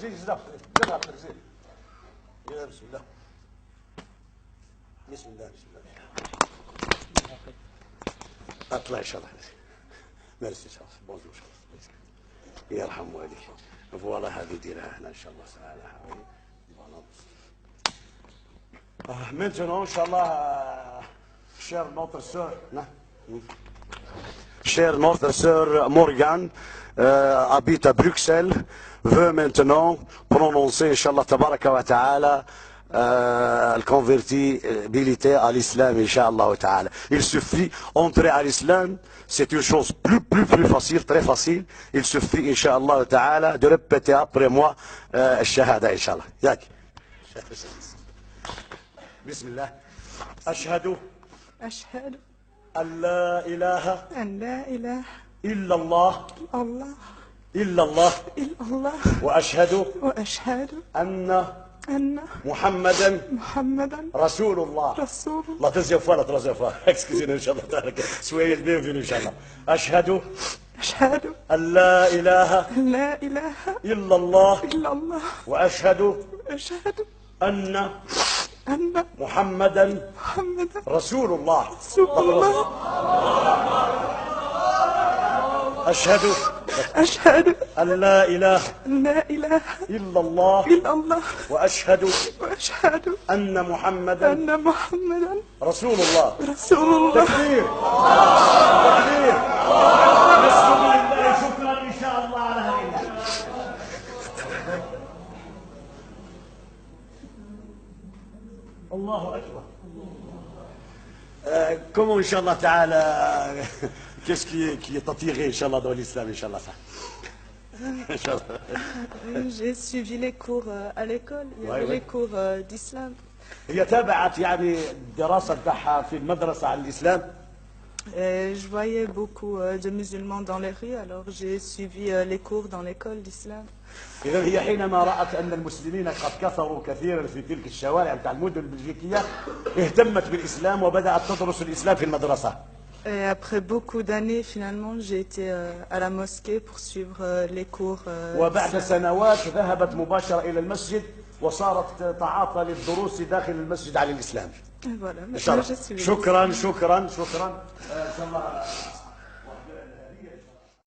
زين زين زين. يا بسم الله. بسم الله بسم الله. اطلع ان شاء الله. ميرسي ان شاء الله. بونجور ان شاء الله. يرحم والديك. فوالا هذه ديرها هنا ان شاء الله تعالى. Maintenant, Inch'Allah, chère notre sœur, chère notre sœur Morgane, habite à Bruxelles, veut maintenant prononcer, Inch'Allah, Tabaraka wa Ta'ala, le convertibilité à l'islam, Inch'Allah Ta'ala. Il suffit entrer à l'islam, c'est une chose plus facile, très facile. Il suffit, Inch'Allah Ta'ala, de répéter après moi, Shahada, Inch'Allah. Yak. بسم الله أشهد أن لا إله إلا الله وأشهد أن محمدا رسول الله. لا تزيفوا لا تزيفوا اكسكيزينا إن شاء الله تعالى سوية البينفين إن شاء الله. أشهد أن لا إله إلا الله وأشهد أن محمدا رسول الله. أشهد أن لا إله إلا الله وأشهد أن محمدا رسول الله. تكبير تكبير. شكرا إن شاء الله على هذه. الله أكبر. Comment, Inch'Allah Ta'ala, qu'est-ce qui est attiré, Inch'Allah, dans l'islam, Inch'Allah ça. J'ai suivi les cours à l'école, il y avait les cours d'islam. هي تابعت يعني الدراسة بتاعها في المدرسة عن الإسلام. Je voyais beaucoup de musulmans dans les rues, alors j'ai suivi les cours dans l'école d'islam. إذا هي حينما رأت أن المسلمين قد كثروا كثيرا في تلك الشوارع بتاع المدن البلجيكية اهتمت بالإسلام وبدأت تدرس الإسلام في المدرسة. Et après beaucoup d'années, finalement, j'ai été à la mosquée pour suivre les cours. وبعد سنوات ذهبت مباشرة إلى المسجد وصارت تتعاطى للدروس داخل المسجد على الإسلام. Voilà, شكرا شكرا شكرا. إن شاء الله